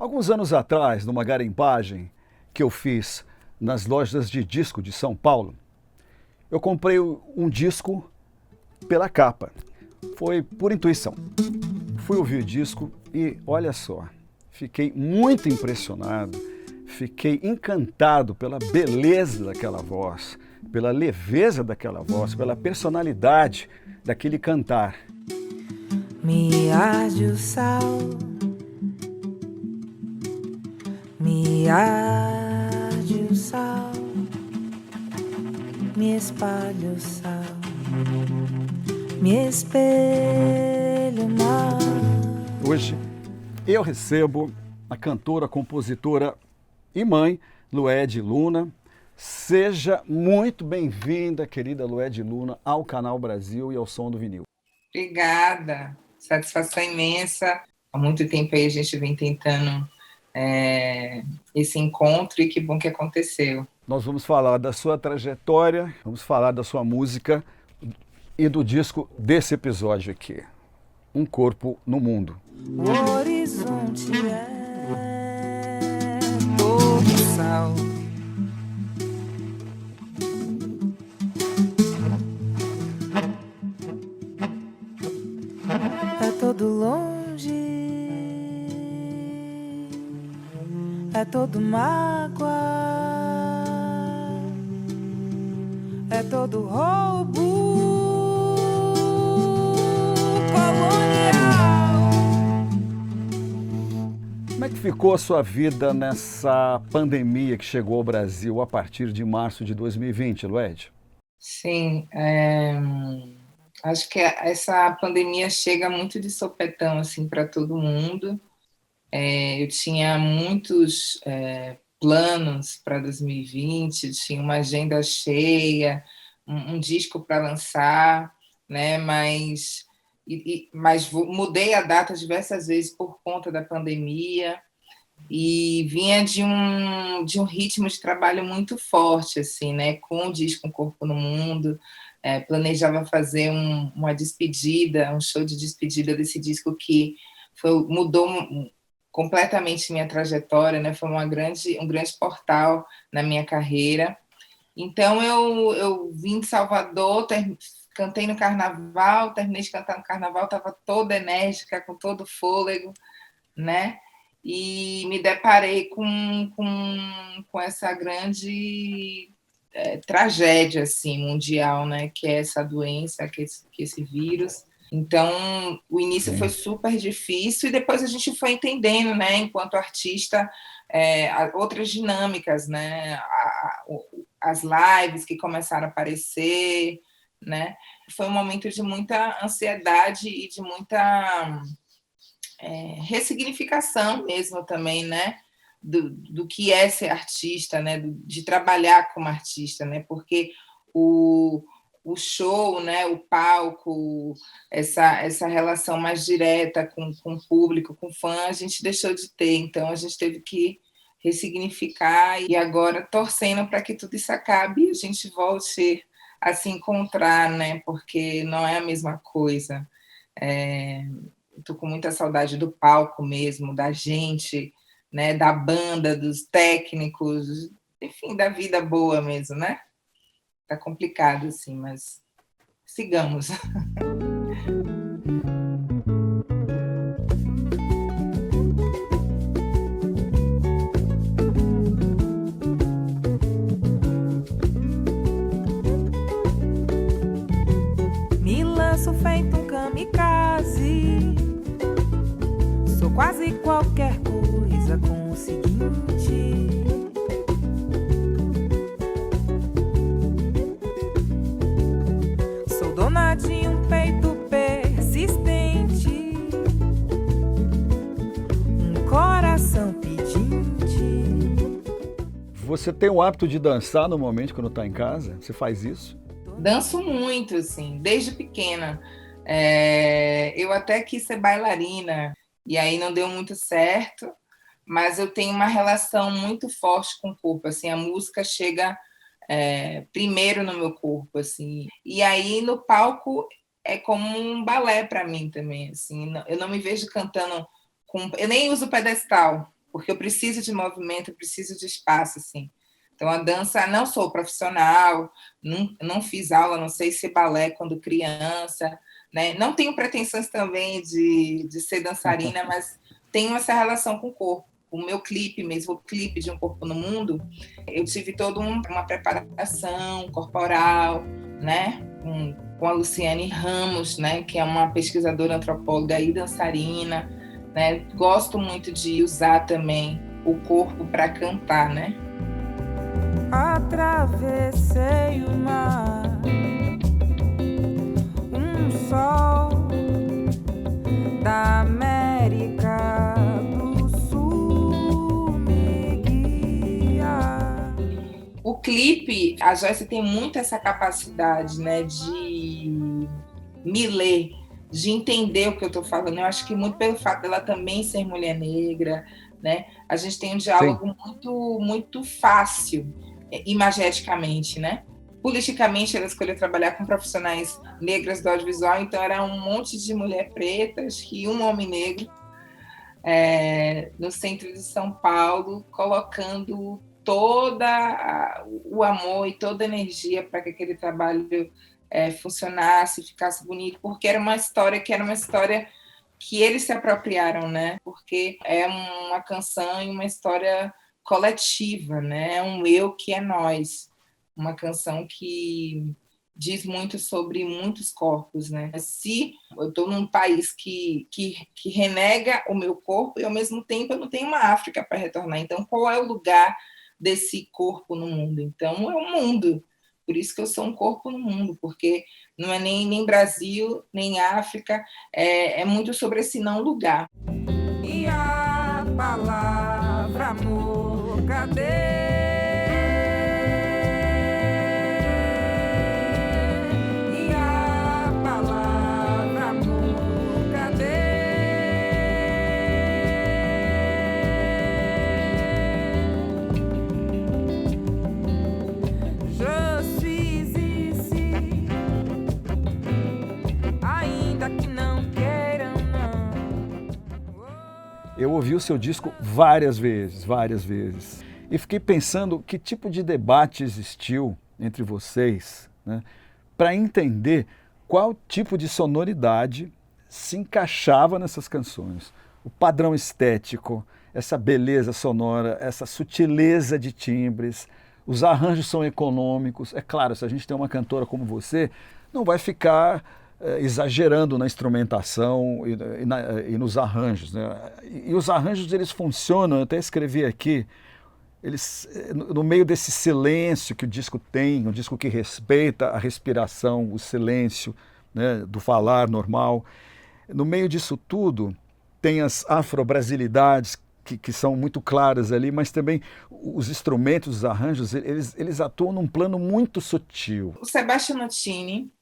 Alguns anos atrás, numa garimpagem que eu fiz nas lojas de disco de São Paulo, eu comprei um disco pela capa. Foi por intuição. Fui ouvir o disco e, olha só, fiquei muito impressionado, fiquei encantado pela beleza daquela voz, pela leveza daquela voz, pela personalidade daquele cantar. Me arde o sal, me arde o sal, me espalha o sal, me espelho mal. Hoje eu recebo a cantora, compositora e mãe, Lued Luna. Seja muito bem-vinda, querida Lued Luna, ao Canal Brasil e ao Som do Vinil. Obrigada, satisfação imensa. Há muito tempo aí a gente vem tentando esse encontro e que bom que aconteceu. Nós vamos falar da sua trajetória, vamos falar da sua música e do disco desse episódio aqui, Um Corpo no Mundo. O horizonte é todo sal. É todo longe, é todo mágoa, é todo roubo colonial. Como é que ficou a sua vida nessa pandemia que chegou ao Brasil a partir de março de 2020, Lued? Sim, acho que essa pandemia chega muito de sopetão assim, para todo mundo. Eu tinha muitos planos para 2020, tinha uma agenda cheia, um disco para lançar, né? Mas mudei a data diversas vezes por conta da pandemia e vinha de um ritmo de trabalho muito forte, assim, né? Com o disco Um Corpo no Mundo. Planejava fazer uma despedida, um show de despedida desse disco que mudou completamente minha trajetória, né? Foi um grande portal na minha carreira. Então, eu vim de Salvador, cantei no Carnaval, terminei de cantar no Carnaval, estava toda enérgica, com todo fôlego, né? E me deparei com essa grande tragédia assim, mundial, né? Que é essa doença, que esse vírus. Então, o início foi super difícil e depois a gente foi entendendo, né, enquanto artista, outras dinâmicas, né, as lives que começaram a aparecer, né. Foi um momento de muita ansiedade e de muita ressignificação mesmo também, né, do que é ser artista, né, de trabalhar como artista, né, porque o show, né, o palco, essa relação mais direta com o público, com o fã, a gente deixou de ter. Então, a gente teve que ressignificar e agora torcendo para que tudo isso acabe e a gente volte a se encontrar, né, porque não é a mesma coisa. Estou com muita saudade do palco mesmo, da gente, né, da banda, dos técnicos, enfim, da vida boa mesmo, né? Tá complicado, assim, mas sigamos. Me lanço feito um kamikaze. Sou quase qualquer coisa com o seguinte: sou dona de um peito persistente, um coração pedinte. Você tem o hábito de dançar normalmente quando está em casa? Você faz isso? Danço muito, assim, desde pequena. Eu até quis ser bailarina, e aí não deu muito certo, mas eu tenho uma relação muito forte com o corpo, assim, a música chega primeiro no meu corpo, assim, e aí no palco é como um balé para mim também, assim, eu não me vejo cantando eu nem uso pedestal, porque eu preciso de movimento, eu preciso de espaço, assim. Então, a dança, não sou profissional, não fiz aula, não sei se balé quando criança, né? Não tenho pretensões também de ser dançarina, mas tenho essa relação com o corpo. O meu clipe mesmo, o clipe de Um Corpo no Mundo, eu tive toda uma preparação corporal, né? Com a Luciane Ramos, né? Que é uma pesquisadora antropóloga e dançarina, né? Gosto muito de usar também o corpo para cantar, né? Atravessei o mar, sol da América do Sul me guia. O clipe, a Joyce tem muito essa capacidade, né, de me ler, de entender o que eu estou falando. Eu acho que muito pelo fato dela também ser mulher negra, né, a gente tem um diálogo muito fácil, imageticamente, né? Politicamente, ela escolheu trabalhar com profissionais negras do audiovisual, então era um monte de mulher pretas e um homem negro no centro de São Paulo, colocando o amor e toda a energia para que aquele trabalho funcionasse, ficasse bonito, porque era uma história que eles se apropriaram, né? Porque é uma canção e uma história coletiva, né? É um eu que é nós, uma canção que diz muito sobre muitos corpos, né? Se eu estou num país que renega o meu corpo e ao mesmo tempo eu não tenho uma África para retornar, então qual é o lugar desse corpo no mundo? Então é o mundo. Por isso que eu sou um corpo no mundo, porque não é nem Brasil, nem África, é muito sobre esse não lugar. E a palavra amor, cadê? E a palavra amor, cadê? Je suis ici, ainda que não queiram, não. Eu ouvi o seu disco várias vezes, e fiquei pensando que tipo de debate existiu entre vocês, né, para entender qual tipo de sonoridade se encaixava nessas canções. O padrão estético, essa beleza sonora, essa sutileza de timbres, os arranjos são econômicos. É claro, se a gente tem uma cantora como você, não vai ficar exagerando na instrumentação e nos arranjos, né? E os arranjos, eles funcionam, eu até escrevi aqui, eles, no meio desse silêncio que o disco tem, um disco que respeita a respiração, o silêncio, né, do falar normal, no meio disso tudo tem as afro-brasilidades que são muito claras ali, mas também os instrumentos, os arranjos, eles atuam num plano muito sutil. O Sebastião Notini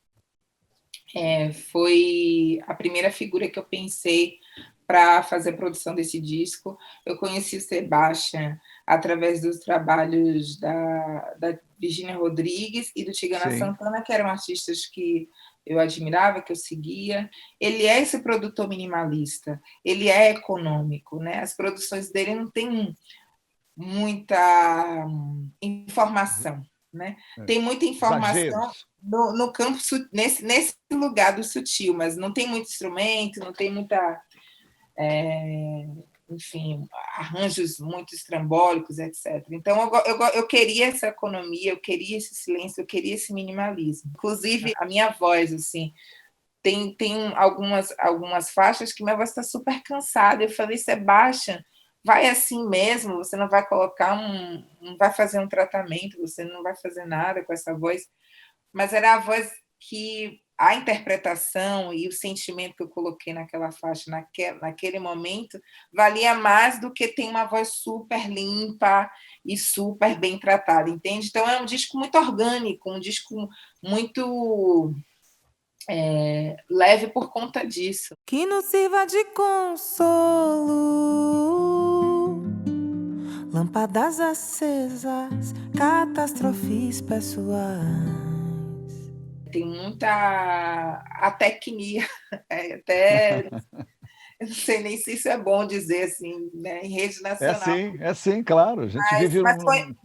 foi a primeira figura que eu pensei para fazer a produção desse disco. Eu conheci o Sebastião através dos trabalhos da Virginia Rodrigues e do Tigana Santana, que eram artistas que eu admirava, que eu seguia. Ele é esse produtor minimalista, ele é econômico, né? As produções dele não têm muita informação, né? Tem muita informação no campo, nesse lugar do sutil, mas não tem muito instrumento, não tem muita... enfim, arranjos muito estrambólicos, etc. Então, eu queria essa economia, eu queria esse silêncio, eu queria esse minimalismo. Inclusive, a minha voz, assim, tem algumas faixas que minha voz está super cansada. Eu falei, Sebastião, vai assim mesmo, você não vai colocar não vai fazer um tratamento, você não vai fazer nada com essa voz. Mas era a voz que a interpretação e o sentimento que eu coloquei naquela faixa, naquele momento, valia mais do que ter uma voz super limpa e super bem tratada, entende? Então é um disco muito orgânico, um disco muito leve por conta disso. Que nos sirva de consolo, lâmpadas acesas, catástrofes pessoais. Tem muita atecnia, até Eu não sei nem se isso é bom dizer assim, né, em rede nacional. É sim, claro. A gente vive Mas foi. num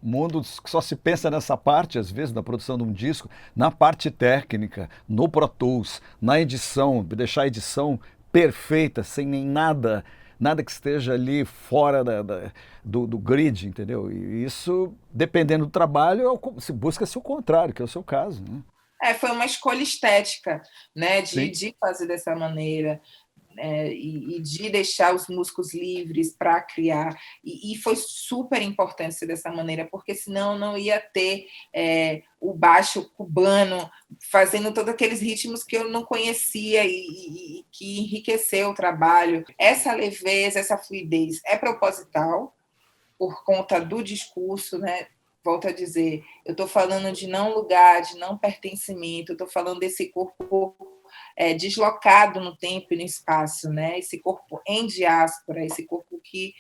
mundo que só se pensa nessa parte, às vezes, da produção de um disco, na parte técnica, no Pro Tools, na edição, deixar a edição perfeita, sem nem nada que esteja ali fora do grid, entendeu? E isso, dependendo do trabalho, se busca-se o contrário, que é o seu caso, né? Foi uma escolha estética, né, Sim. de fazer dessa maneira. E de deixar os músicos livres para criar. E foi super importante ser dessa maneira, porque senão não ia ter o baixo cubano fazendo todos aqueles ritmos que eu não conhecia e que enriqueceu o trabalho. Essa leveza, essa fluidez é proposital por conta do discurso, né? Volto a dizer, eu estou falando de não lugar, de não pertencimento, eu estou falando desse corpo deslocado no tempo e no espaço, né? Esse corpo em diáspora, esse corpo que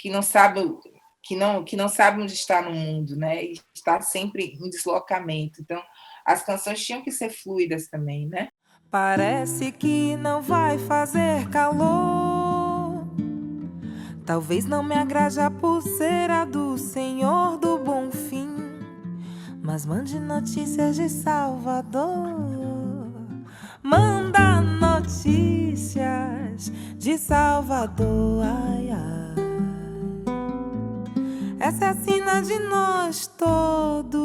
não sabe onde está no mundo, né? E está sempre em deslocamento. Então, as canções tinham que ser fluidas também, né? Parece que não vai fazer calor. Talvez não me agrade a pulseira do Senhor do Bom Fim, mas mande notícias de Salvador. Manda notícias de Salvador, ai, ai. Essa é a sina de nós todos.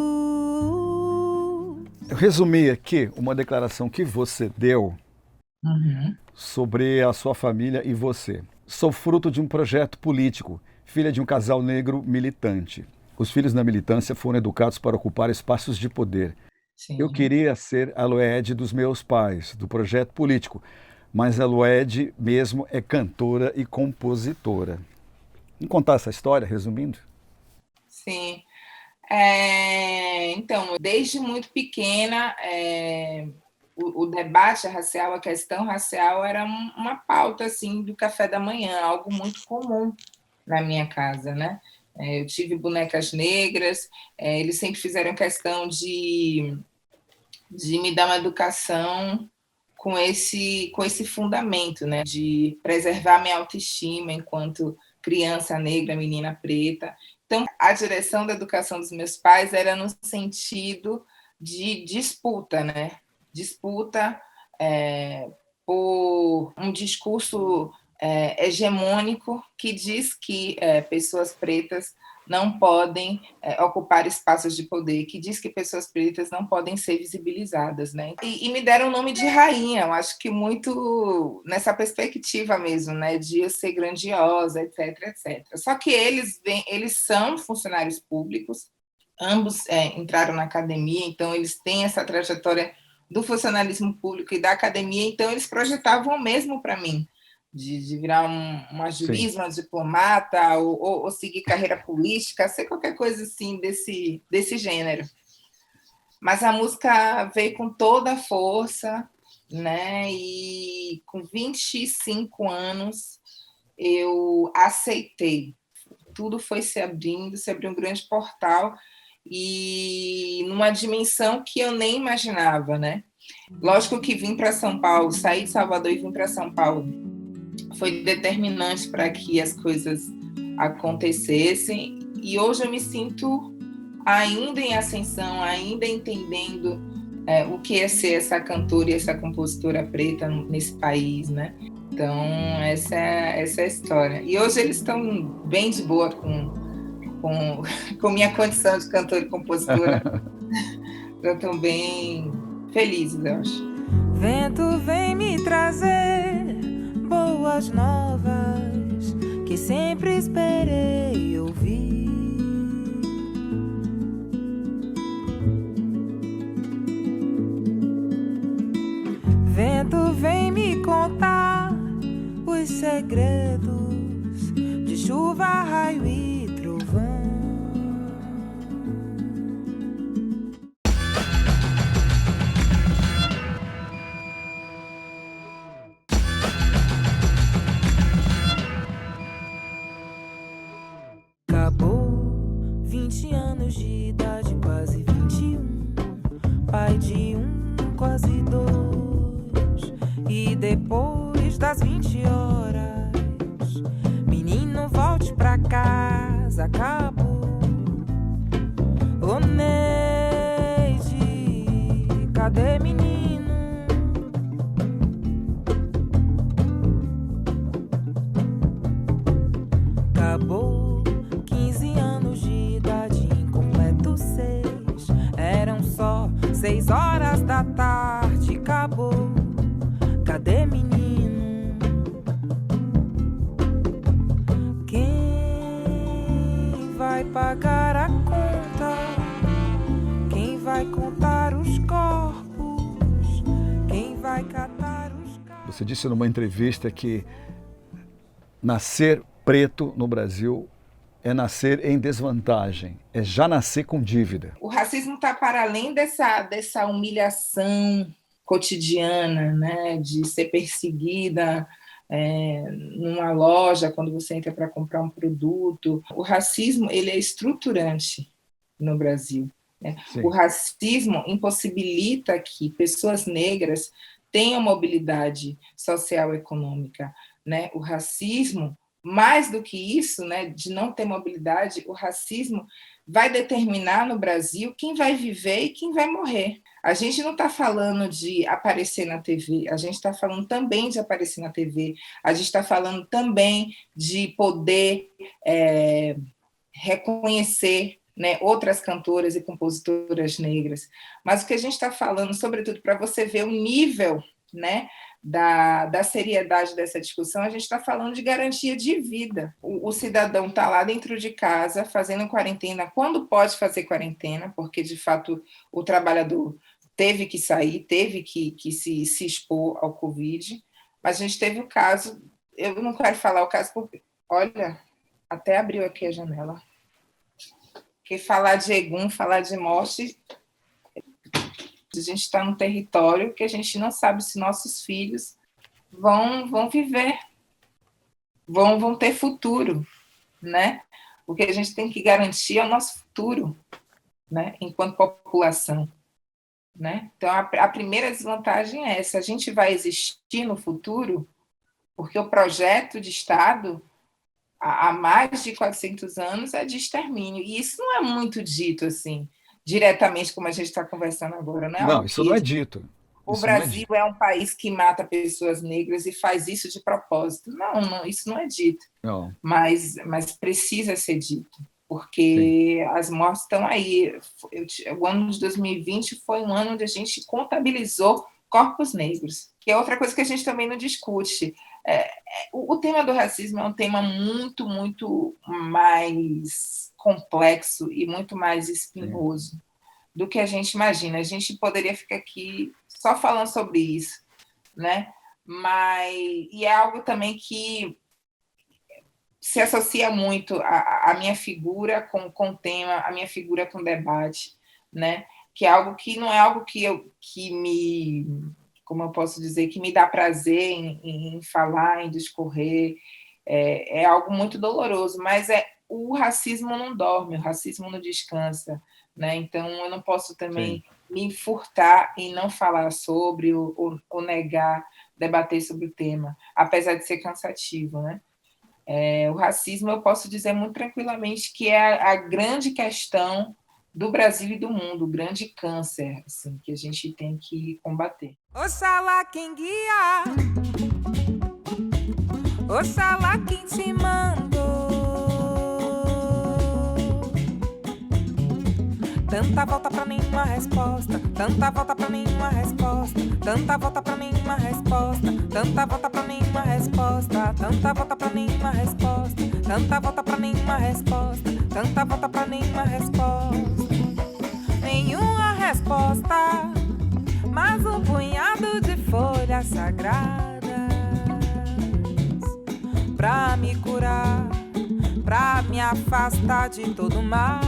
Eu resumi aqui uma declaração que você deu sobre a sua família e você. Sou fruto de um projeto político, filha de um casal negro militante. Os filhos na militância foram educados para ocupar espaços de poder. Sim. Eu queria ser a Lued dos meus pais, do projeto político, mas a Lued mesmo é cantora e compositora. Vamos contar essa história, resumindo? Sim. Então, desde muito pequena, o debate racial, a questão racial era uma pauta assim, do café da manhã, algo muito comum na minha casa, né? Eu tive bonecas negras, eles sempre fizeram questão de me dar uma educação com esse fundamento, né, de preservar minha autoestima enquanto criança negra, menina preta. Então, a direção da educação dos meus pais era no sentido de disputa, né? Disputa por um discurso hegemônico que diz que pessoas pretas não podem ocupar espaços de poder, que diz que pessoas pretas não podem ser visibilizadas, né? E me deram o nome de rainha, eu acho que muito nessa perspectiva mesmo, né? De eu ser grandiosa, etc, etc. Só que eles são funcionários públicos, ambos entraram na academia, então eles têm essa trajetória do funcionalismo público e da academia, então eles projetavam o mesmo para mim, de virar uma juiz, uma diplomata, ou seguir carreira política, ser qualquer coisa assim desse gênero. Mas a música veio com toda a força, né? E com 25 anos eu aceitei. Tudo foi se abriu um grande portal, e numa dimensão que eu nem imaginava, né? Lógico que vim para São Paulo, saí de Salvador e vim para São Paulo foi determinante para que as coisas acontecessem, e hoje eu me sinto ainda em ascensão, ainda entendendo o que é ser essa cantora e essa compositora preta nesse país, né? Então, essa é a história. E hoje eles estão bem de boa com minha condição de cantora e compositora. Estão bem felizes, eu acho. Vento vem me trazer boas novas que sempre esperei ouvir. Vento vem me contar os segredos de chuva, raio e trovão. Acabou 20 anos de idade, quase 21, pai de um, quase dois, e depois das 20 horas a cabo. Ô Neide, cadê menino? Acabou 15 anos de idade, incompleto 6. Eram só 6 horas da tarde, acabou. Cadê menino? Quem vai pagar a conta? Quem vai contar os corpos? Quem vai catar os carros? Você disse numa entrevista que nascer preto no Brasil é nascer em desvantagem, é já nascer com dívida. O racismo está para além dessa humilhação cotidiana, né, de ser perseguida numa loja quando você entra para comprar um produto. O racismo ele é estruturante no Brasil, né? O racismo impossibilita que pessoas negras tenham mobilidade social e econômica, né? O racismo, mais do que isso, né, de não ter mobilidade, o racismo vai determinar no Brasil quem vai viver e quem vai morrer. A gente não está falando de aparecer na TV, a gente está falando também de aparecer na TV, a gente está falando também de poder reconhecer, né, outras cantoras e compositoras negras. Mas o que a gente está falando, sobretudo, para você ver o nível, né, da seriedade dessa discussão, a gente está falando de garantia de vida. O cidadão está lá dentro de casa, fazendo quarentena, quando pode fazer quarentena, porque, de fato, o trabalhador teve que sair, teve que se expor ao Covid, mas a gente teve o caso, eu não quero falar o caso, porque, olha, até abriu aqui a janela, porque falar de Egum, falar de morte... A gente está num território que a gente não sabe se nossos filhos vão viver, vão ter futuro, né? O que a gente tem que garantir é o nosso futuro, né? Enquanto população, né? Então, a primeira desvantagem é essa: a gente vai existir no futuro porque o projeto de Estado, há mais de 400 anos, é de extermínio. E isso não é muito dito, assim, diretamente, como a gente está conversando agora. Não, isso não é dito. O Brasil é um país que mata pessoas negras e faz isso de propósito. Não, isso não é dito. Não. Mas precisa ser dito, porque sim, as mortes estão aí. O ano de 2020 foi um ano onde a gente contabilizou corpos negros, que é outra coisa que a gente também não discute. O tema do racismo é um tema muito, muito mais complexo e muito mais espinhoso do que a gente imagina. A gente poderia ficar aqui só falando sobre isso, né? E é algo também que se associa muito a minha figura com o tema, a minha figura com o debate, né? Que é algo que não é algo que me, como eu posso dizer, que me dá prazer em falar, em discorrer. É algo muito doloroso, mas o racismo não dorme, o racismo não descansa, né? Então, eu não posso também me furtar em não falar sobre ou negar, debater sobre o tema, apesar de ser cansativo, né? O racismo, eu posso dizer muito tranquilamente que é a grande questão do Brasil e do mundo, o grande câncer, assim, que a gente tem que combater. Oxalá quem guia, oxalá quem te mandou. Tanta volta pra nenhuma resposta, tanta volta pra nenhuma resposta, tanta volta pra nenhuma resposta, tanta volta pra nenhuma resposta, tanta volta pra nenhuma resposta, tanta volta pra nenhuma resposta, tanta volta pra nenhuma resposta. Nenhuma resposta, mas um punhado de folhas sagradas pra me curar, pra me afastar de todo mal.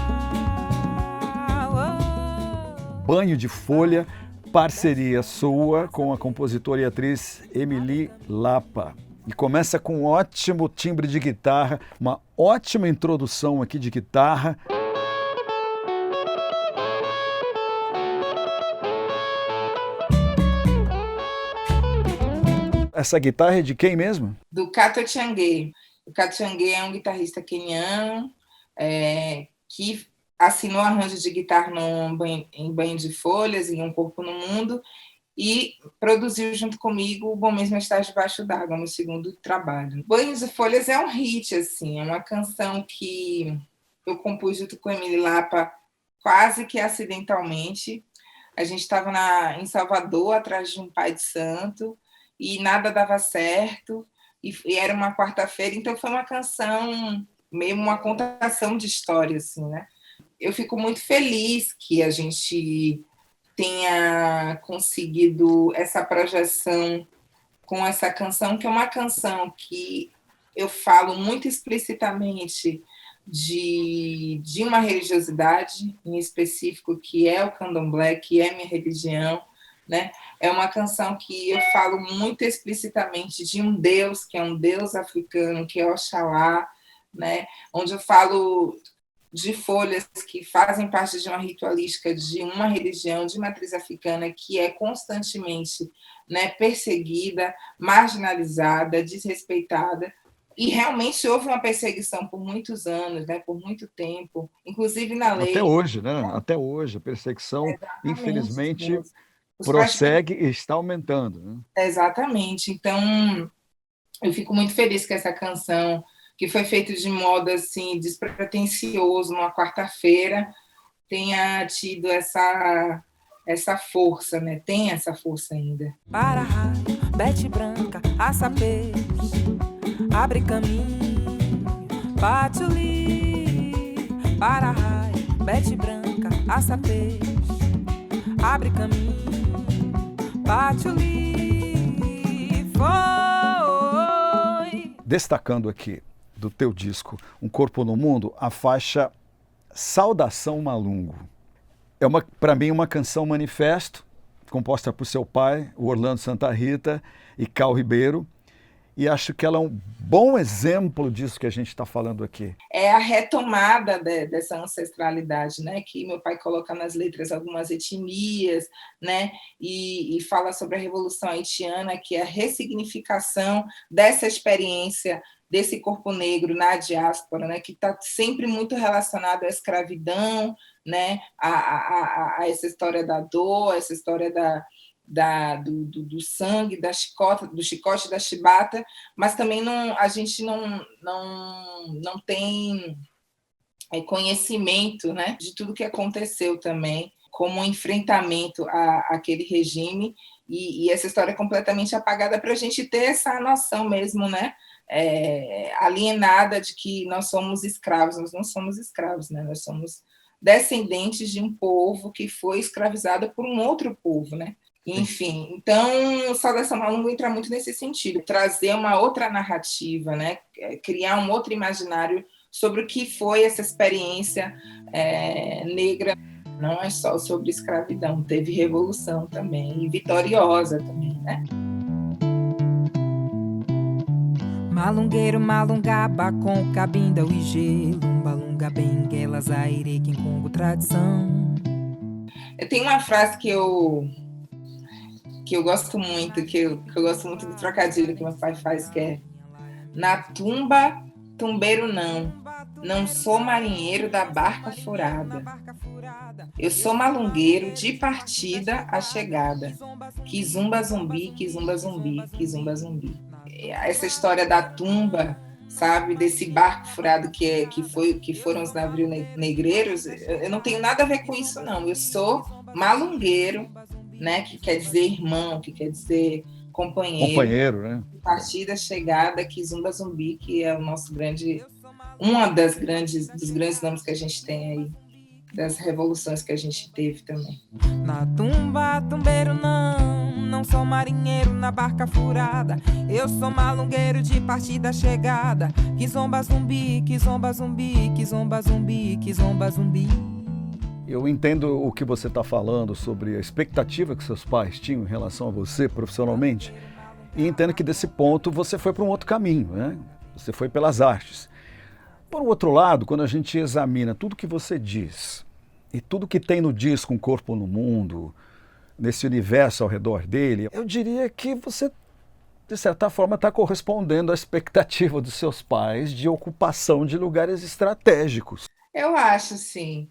Banho de Folha, parceria sua com a compositora e atriz Emily Lapa. E começa com um ótimo timbre de guitarra, uma ótima introdução aqui de guitarra. Essa guitarra é de quem mesmo? Do Cato Changuei. O Cato Changuei é um guitarrista queniano, que assinou arranjo de guitarra em Banho de Folhas, em Um Corpo no Mundo, e produziu junto comigo o Bom Mesmo Estar Debaixo d'Água, meu segundo trabalho. Banho de Folhas é um hit, assim, é uma canção que eu compus junto com Emily Lapa quase que acidentalmente. A gente estava em Salvador, atrás de um pai de santo, e nada dava certo, e era uma quarta-feira, então foi uma canção, meio uma contação de história, assim, né? Eu fico muito feliz que a gente tenha conseguido essa projeção com essa canção, que é uma canção que eu falo muito explicitamente de uma religiosidade em específico, que é o candomblé, que é minha religião, né? É uma canção que eu falo muito explicitamente de um Deus, que é um Deus africano, que é Oxalá, né? Onde eu falo de folhas que fazem parte de uma ritualística de uma religião de matriz africana que é constantemente, né, perseguida, marginalizada, desrespeitada, e realmente houve uma perseguição por muitos anos, né, por muito tempo, inclusive na Até lei. hoje, né? Até hoje, a perseguição, Exatamente. infelizmente, Os prossegue e está aumentando, né? Exatamente. Então, eu fico muito feliz que essa canção, que foi feita de modo assim despretensioso numa quarta-feira, tenha tido essa força, né? Tem essa força ainda. Para raio, bete branca, aça peixe, abre caminho, patchouli. Para raio, bete branca, aça peixe, abre caminho, patchouli. Foi. Destacando aqui do teu disco Um Corpo no Mundo, a faixa Saudação Malungo. É para mim uma canção manifesto, composta por seu pai, o Orlando Santa Rita, e Cal Ribeiro, e acho que ela é um bom exemplo disso que a gente está falando aqui. É a retomada dessa ancestralidade, né? Que meu pai coloca nas letras algumas etnias, né? E fala sobre a Revolução Haitiana, que é a ressignificação dessa experiência desse corpo negro na diáspora, né? Que está sempre muito relacionado à escravidão, né? A essa história da dor, essa história do sangue, do chicote, da chibata, mas também a gente não tem conhecimento, né, de tudo que aconteceu também, como um enfrentamento àquele regime, e essa história é completamente apagada para a gente ter essa noção mesmo, né, alienada de que nós somos escravos. Nós não somos escravos, né, nós somos descendentes de um povo que foi escravizado por um outro povo, né? Enfim, então, Saudação Malungo entra muito nesse sentido, trazer uma outra narrativa, né? Criar um outro imaginário sobre o que foi essa experiência negra. Não é só sobre escravidão, teve revolução também, e vitoriosa também, né? Malungueiro, malungaba com cabinda e gelo, balunga benguela, zaire, quincongo, tradição. Tem uma frase que eu gosto muito, que eu gosto muito do trocadilho que meu pai faz, que é: na tumba, tumbeiro não sou marinheiro da barca furada. Eu sou malungueiro de partida a chegada. Kizumba zumbi, kizumba zumbi, kizumba zumbi. Essa história da tumba, sabe, desse barco furado que foram os navios negreiros, eu não tenho nada a ver com isso, não. Eu sou malungueiro, né, que quer dizer irmão, que quer dizer companheiro, né? Partida, chegada, Kizumba Zumbi, que é o nosso dos grandes nomes que a gente tem aí, das revoluções que a gente teve também. Na tumba, tumbeiro não sou marinheiro na barca furada. Eu sou malungueiro de partida chegada. Kizomba zumbi, kizomba zumbi, kizomba zumbi, kizomba zumbi. Eu entendo o que você está falando sobre a expectativa que seus pais tinham em relação a você profissionalmente, e entendo que desse ponto você foi para um outro caminho, né? Você foi pelas artes. Por outro lado, quando a gente examina tudo que você diz e tudo que tem no disco Um Corpo no Mundo, nesse universo ao redor dele, eu diria que você de certa forma, está correspondendo à expectativa dos seus pais de ocupação de lugares estratégicos. Eu acho, sim.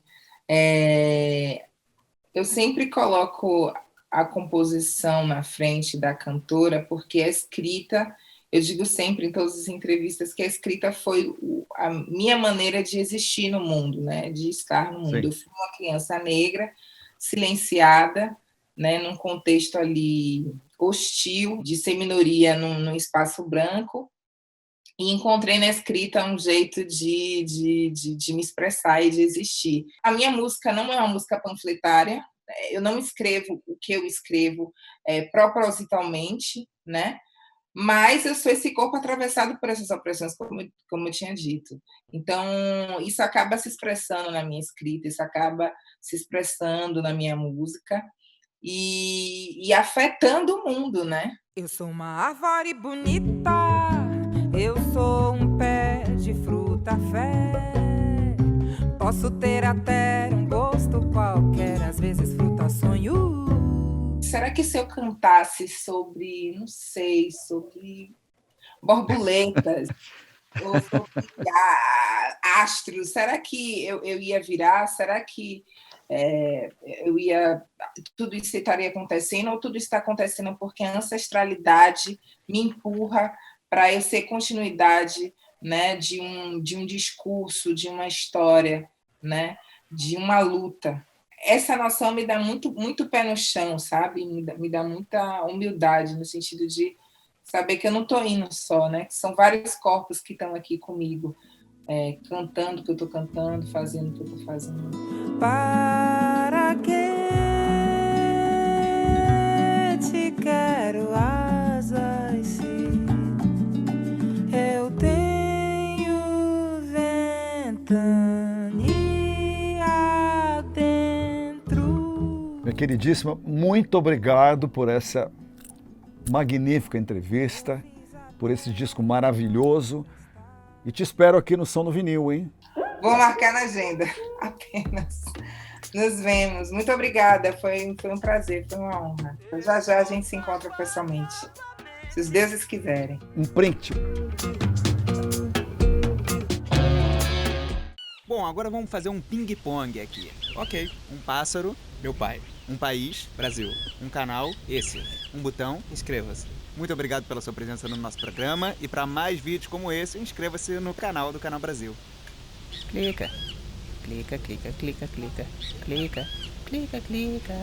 Eu sempre coloco a composição na frente da cantora, porque a escrita, eu digo sempre em todas as entrevistas que a escrita foi a minha maneira de existir no mundo, né? De estar no mundo. Sim. Eu fui uma criança negra, silenciada, né? Num contexto ali hostil, de ser minoria num espaço branco, e encontrei na escrita um jeito de me expressar e de existir. A minha música não é uma música panfletária, eu não escrevo o que eu escrevo propositalmente, né? Mas eu sou esse corpo atravessado por essas opressões, como eu tinha dito. Então, isso acaba se expressando na minha escrita, isso acaba se expressando na minha música e afetando o mundo, né? Eu sou uma árvore bonita, eu sou um pé de fruta fé. Posso ter até um gosto qualquer, às vezes fruta sonho. Será que se eu cantasse sobre, não sei, sobre borboletas ou sobre astros, será que eu ia virar? Será que tudo isso estaria acontecendo, ou tudo isso está acontecendo porque a ancestralidade me empurra para eu ser continuidade, né, de um discurso, de uma história, né, de uma luta. Essa noção me dá muito pé no chão, sabe? Me dá muita humildade, no sentido de saber que eu não estou indo só, né? Que são vários corpos que estão aqui comigo, cantando o que eu estou cantando, fazendo o que eu estou fazendo. Para que te quero asas se eu tenho ventania dentro? Minha queridíssima, muito obrigado por essa magnífica entrevista, por esse disco maravilhoso. E te espero aqui no Som do Vinil, hein? Vou marcar na agenda, apenas. Nos vemos. Muito obrigada, foi um prazer, foi uma honra. Já já a gente se encontra pessoalmente, se os deuses quiserem. Um print. Bom, agora vamos fazer um ping-pong aqui. Ok, um pássaro, meu pai. Um país, Brasil. Um canal, esse. Um botão, inscreva-se. Muito obrigado pela sua presença no nosso programa e para mais vídeos como esse, inscreva-se no canal do Canal Brasil. Clica. Clica, clica, clica, clica. Clica, clica, clica.